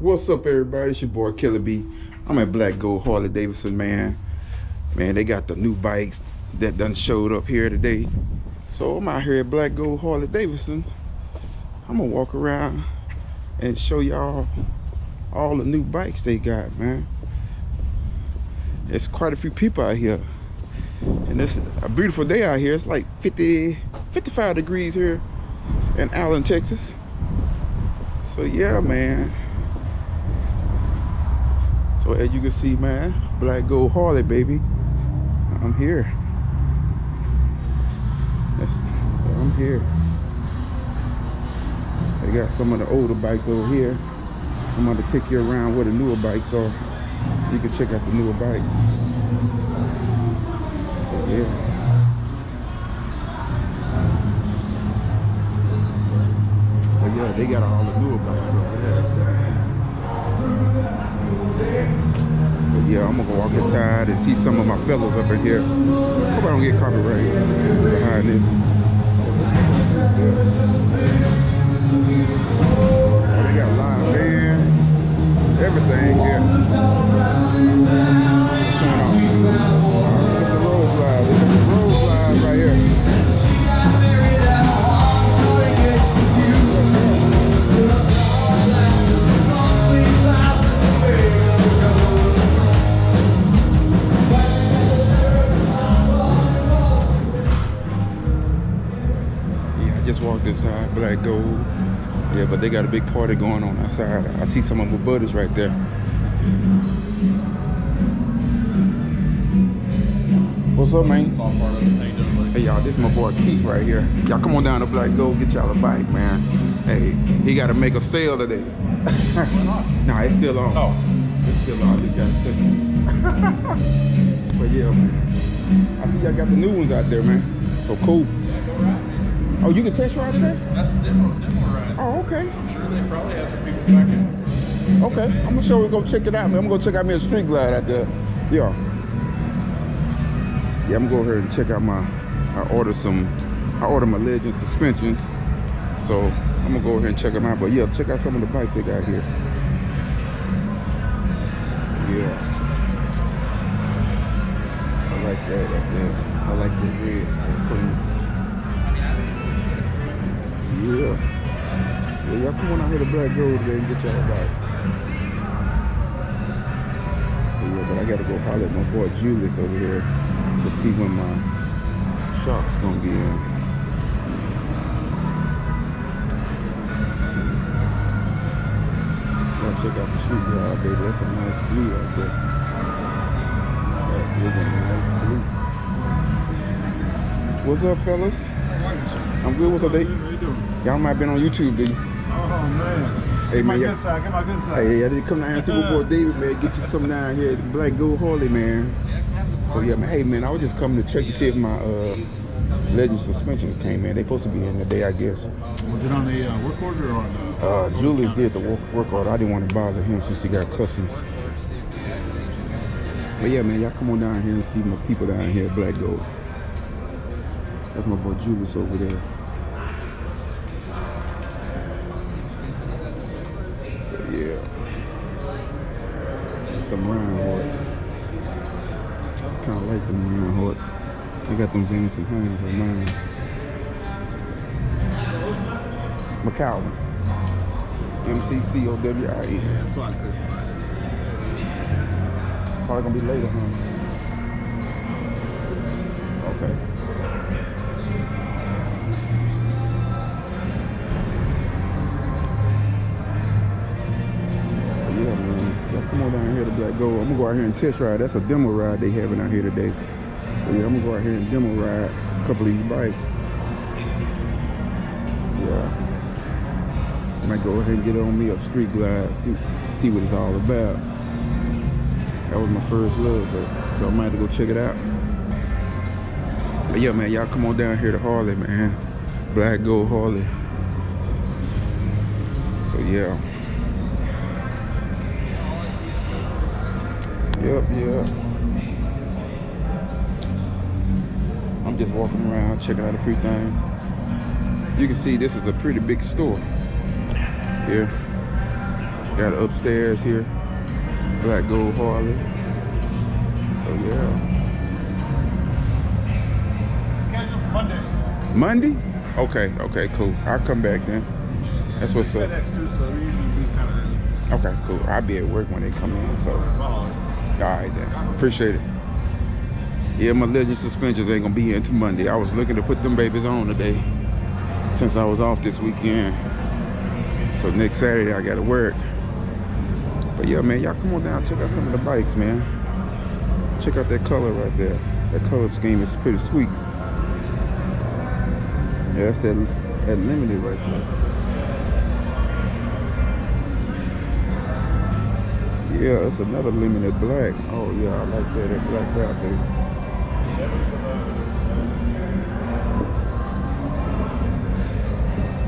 What's up, everybody? It's your boy Killer B. I'm at Black Gold Harley Davidson, man. Man, they got the new bikes that done showed up here today. So I'm out here at Black Gold Harley Davidson. I'm gonna walk around and show y'all all the new bikes they got, man. There's quite a few people out here. And it's a beautiful day out here. It's like 55 degrees here in Allen, Texas. So yeah, man. So as you can see, man, Black Gold Harley, baby. I'm here. I'm here. They got some of the older bikes over here. I'm gonna take you around where the newer bikes are, so you can check out the newer bikes. So yeah. But yeah, they got all the newer bikes over there. But yeah, I'm gonna go walk inside and see some of my fellows up in here. Hope I don't get copyright behind this. Oh, they got live band, everything here. What's going on? Look at the road glide. Look at the road glide right here. Just walked inside Black Gold. Yeah, but they got a big party going on outside. I see some of my buddies right there. What's up, man? It's all part of it. How you doing, buddy? Hey, y'all, this is my boy Keith right here. Y'all come on down to Black Gold, get y'all a bike, man. Hey, he got to make a sale today. Why not? Nah, it's still on. Oh. It's still on. I just got to test it. But yeah, man. I see y'all got the new ones out there, man. So cool. Yeah, go ride. Oh, you can test ride today? That's the demo ride. Oh, okay. I'm sure they probably have some people back in. Okay, I'm gonna show we go check it out, man. I'm gonna go check out me a street glide out there. Yeah. Yeah, I'm gonna go ahead and check out I ordered my Legend suspensions. So I'm gonna go ahead and check them out. But yeah, check out some of the bikes they got here. Yeah. I like that up there. I like the red. It's clean. Yeah. Yeah, y'all come on out here to Black Gold today and get y'all a bike. So yeah, but I gotta go holler at my boy Julius over here to see when my shop's gonna be in. Y'all check out the street glide, baby. That's a nice blue right there. That is a nice blue. What's up, fellas? I'm good. What's up, Dave? Y'all might have been on YouTube, did you? Oh, man. Hey, man. Get my good side. Hey, I did come down here and see my boy David, man. Get you something down here at Black Gold Harley, man. So, yeah, man. Hey, man, I was just coming to check to see if my Legend suspensions came in. They supposed to be in today, I guess. Was it on the work order or on the... Julius did the work order. I didn't want to bother him since he got customs. But, yeah, man, y'all come on down here and see my people down here at Black Gold. That's my boy Julius over there. Yeah. Some round horse. Kind of like them round horse. They got them Davidson hands on mine. McCowan. MCCOWIE. Probably gonna be later, huh? Okay. Come on down here to Black Gold. I'm gonna go out here and test ride. That's a demo ride they having out here today. So yeah, I'm gonna go out here and demo ride a couple of these bikes. Yeah. I might go ahead and get on me a street glide, see what it's all about. That was my first love, so I might have to go check it out. But yeah, man, y'all come on down here to Harley, man. Black Gold Harley. So yeah. Yep. I'm just walking around, checking out a few things. You can see this is a pretty big store here. Got it upstairs here. Black Gold Harley. So yeah. Scheduled for Monday. Monday? Okay, cool. I'll come back then. That's what's up. FedEx too, so we usually do kind of early. Okay, cool. I'll be at work when they come in, so. All right then. Appreciate it. Yeah, my Legend suspensions ain't gonna be here until Monday. I was looking to put them babies on today since I was off this weekend. So next Saturday I gotta work. But yeah, man, y'all come on down, check out some of the bikes, man. Check out that color right there. That color scheme is pretty sweet. Yeah, that's that limited right there. Yeah, it's another limited black. Oh yeah, I like that. That blacked out, baby.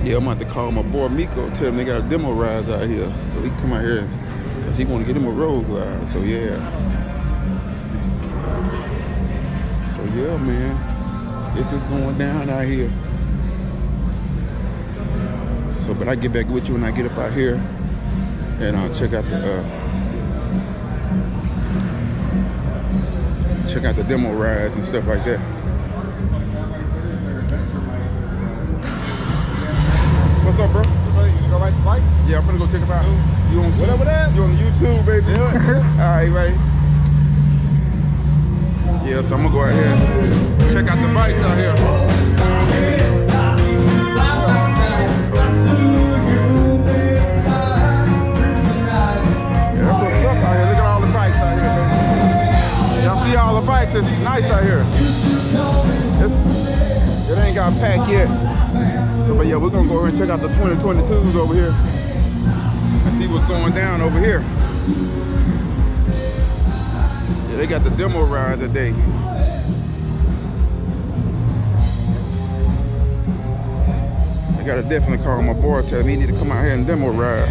Yeah, I'm about to call my boy Miko, tell him they got demo rides out here. So he come out here, cause he wanna get him a road ride, so yeah. So yeah, man, this is going down out here. So, but I get back with you when I get up out here, and I'll check out the demo rides and stuff like that. What's up, bro? You go ride the bikes? Yeah, I'm gonna go check them out. You on What up with that? You on YouTube, baby? Yeah. All right, right. Yeah, so I'm gonna go out here and check out the bikes out here. Yeah, that's what's up out here. Look at all the bikes out here, baby. Y'all see all the bikes? It's nice out here. It ain't got packed yet. So, but yeah, we're gonna go over and check out the 2022s over here and see what's going down over here. Yeah, they got the demo rides today. I gotta definitely call my boy, tell him he need to come out here and demo ride.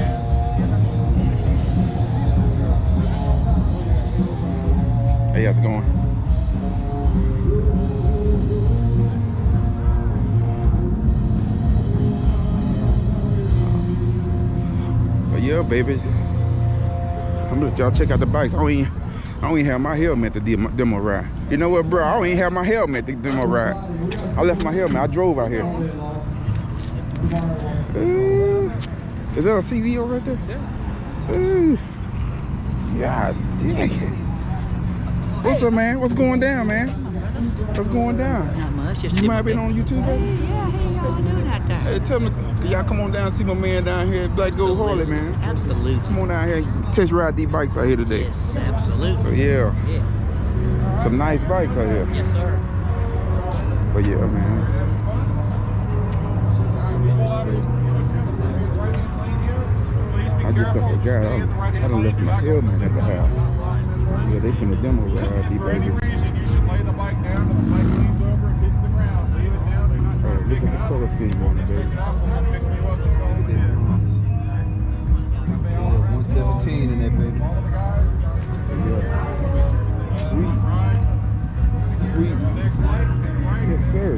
Hey, how's it going? But yeah, baby, I'm gonna let y'all check out the bikes. I don't even have my helmet to demo ride. You know what, bro? I don't even have my helmet to demo ride. I left my helmet. I drove out here. Is that a CVO right there? Yeah. God dang it. What's up, man? What's going down, man? What's going down? Not much. Just You might be on YouTube, baby? Yeah, hey, y'all doing out there? Hey, tell me, y'all come on down and see my man down here at Black Gold Harley, man. Absolutely. Come on down here and test ride these bikes out here today. Yes, absolutely. So yeah, Yeah. some nice bikes out here. Yes, sir. But yeah, man. I just forgot. I done left my helmet at the house. Yeah, they finna demo ride these babies. Oh, look at the color scheme on it, baby. Look at that bronze. Yeah, 117 in that, baby. So yeah. Sweet. Yes, sir.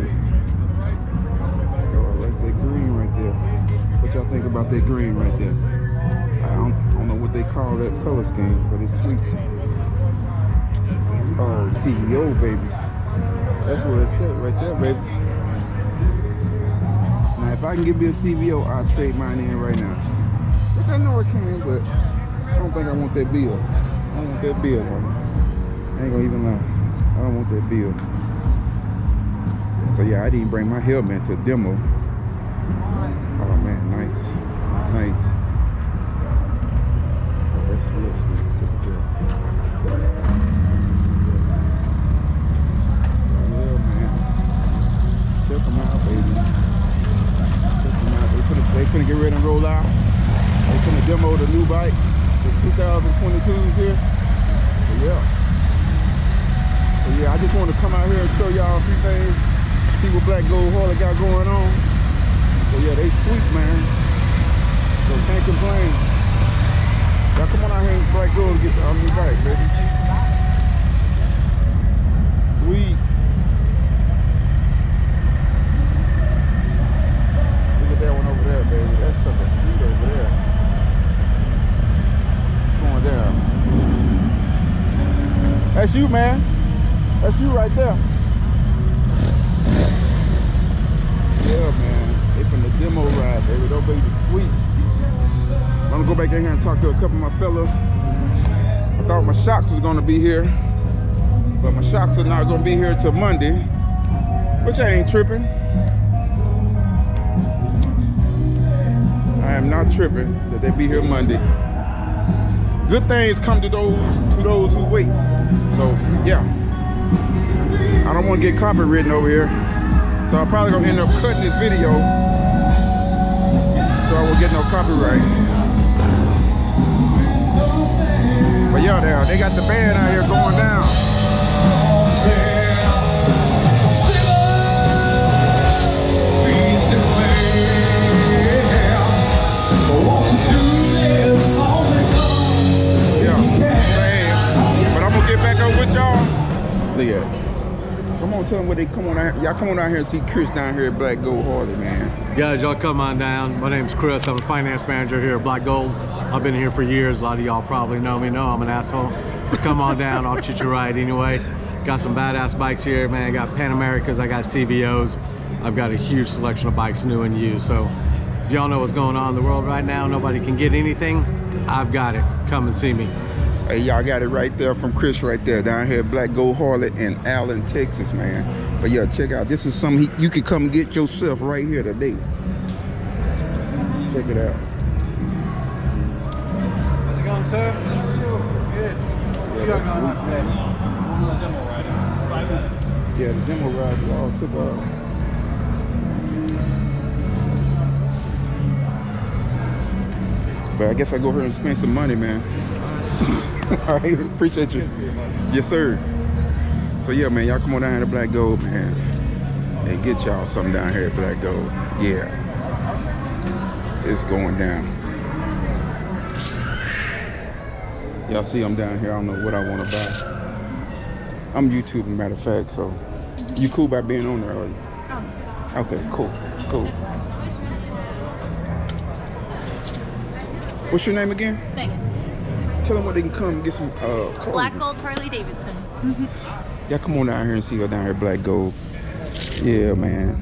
Oh, I like that green right there. What y'all think about that green right there? I don't know what they call that color scheme, but it's sweet. Oh, CVO, baby. That's where it's at right there, baby. Now, if I can get me a CVO, I'll trade mine in right now. Look, I know I can, but I don't think I want that bill. I don't want that bill on it. I ain't gonna even lie. I don't want that bill. So yeah, I didn't bring my helmet to demo. Oh man, nice. Nice. Oh, that's real sweet. Look at that. Yeah, man. Check them out, baby. Check them out. They couldn't get ready to roll out. They couldn't demo the new bikes, the 2022s here. So yeah. So yeah, I just want to come out here and show y'all a few things. See what Black Gold Harley got going on. So yeah, they sweet, man. So can't complain. Y'all come on out here and Black Gold to get the new bike, baby. Sweet. Look at that one over there, baby. That's something sweet over there. That's you, man. That's you right there. Yeah, man. They from the demo ride, baby. Those babies sweet. I'm gonna go back in here and talk to a couple of my fellas. I thought my shocks was gonna be here, but my shocks are not gonna be here till Monday, which I ain't tripping. I am not tripping that they be here Monday. Good things come to those who wait. So yeah, I don't want to get copywritten over here, so I'm probably gonna end up cutting this video so I won't get no copyright. But yeah, they got the band out here going down. Yeah, but I'm gonna get back up with y'all. Look at it. Come on, tell them where they come on out here. Y'all come on out here and see Chris down here at Black Gold Harley, man. Guys, y'all come on down. My name's Chris. I'm a finance manager here at Black Gold. I've been here for years. A lot of y'all probably know me. Know I'm an asshole. But come on down. I'll treat you right anyway. Got some badass bikes here, man. I got Pan Americas. I got CVOs. I've got a huge selection of bikes, new and used. So if y'all know what's going on in the world right now, nobody can get anything. I've got it. Come and see me. Hey, y'all got it right there from Chris right there down here at Black Gold Harley in Allen, Texas, man. But yeah, check out. This is something you can come and get yourself right here today. Check it out. How's it going, sir? Good. Yeah, that's sweet, man. Yeah, the demo ride all took off. But I guess I go here and spend some money, man. All right, appreciate you. Yes, sir. So yeah, man, y'all come on down here to Black Gold, man, and get y'all something down here at Black Gold. Yeah, it's going down. Y'all see I'm down here. I don't know what I want to buy. I'm YouTubing, matter of fact. So you cool by being on there, are you? Okay, cool. What's your name again? Megan. Tell them where they can come and get some clothes. Black Gold Harley Davidson. Y'all come on down here and see her down here at Black Gold. Yeah, man.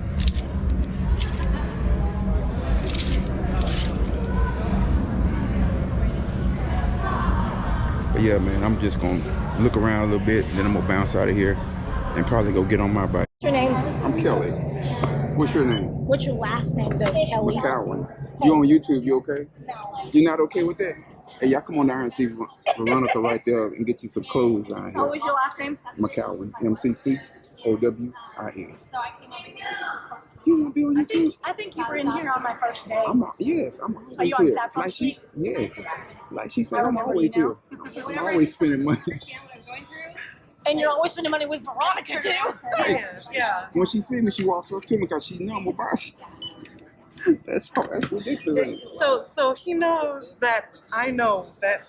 But yeah, man, I'm just gonna look around a little bit, then I'm gonna bounce out of here and probably go get on my bike. What's your name? I'm Kelly. What's your name? What's your last name, though, Kelly? McCowan. You on YouTube, you okay? No. You're not okay with that? Hey, y'all come on down here and see Veronica right there and get you some clothes down here. What was your last name? McCowan. MCCOWIN. You want to be on YouTube? I think you were in here on my first day. Yes, I'm always Are you on here. Saffron Like she, Street? yes. Like she said, I'm remember always you here. I'm always spending money. And you're always spending money with Veronica, too. Yeah. When she see me, she walks up to me because she know I'm a boss. That's ridiculous. So he knows that I know what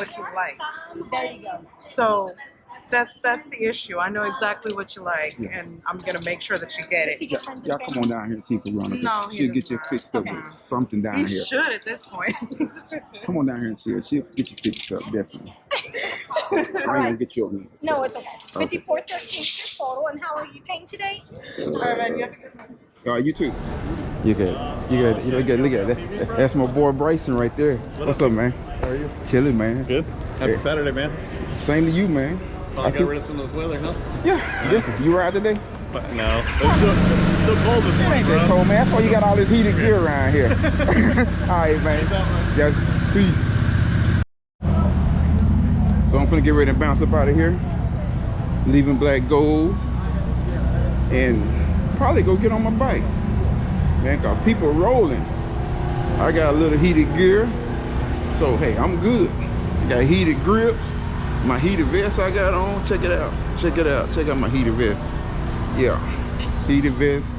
he likes. There you go. So that's the issue. I know exactly what you like, and I'm gonna make sure that you get Does he it. get friends Y'all and come on down here and see Veronica. No, he She'll does get you not. fixed up with something down He here. should at this point. Come on down here and see her. She'll get you fixed up, definitely. I ain't gonna get you on there. No, it's okay. 5413 your total, and how are you paying today? All right, man, you have to get You too. You good. You look at that. That's my boy Bryson right there. What's up, man? How are you? Chilling, man. Good. Happy Saturday, man. Same to you, man. Finally got rid of some of this weather, huh? Yeah. You ride today? But no. It's so cold this It morning, ain't that bro. cold, man. That's why you got all this heated gear around here. All right, man. Peace out, man. Yeah, peace. So I'm finna get ready to bounce up out of here, leaving Black Gold, and probably go get on my bike, man, cause people are rolling. I got a little heated gear, so hey, I'm good. I got heated grips, my heated vest I got on. Check it out. Check out my heated vest. Yeah, heated vest.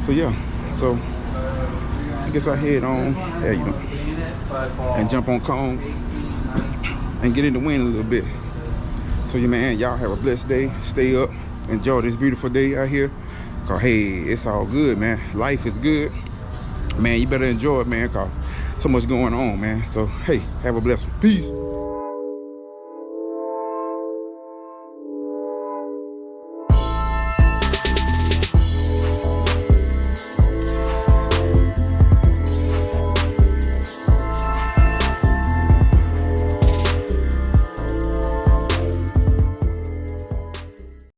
So yeah, so I guess I head on, there you go, and jump on cone and get in the wind a little bit. So yeah, man, y'all have a blessed day. Stay up, enjoy this beautiful day out here. Cause hey, it's all good, man. Life is good, man. You better enjoy it, man, cause so much going on, man. So hey, have a blessed one. Peace.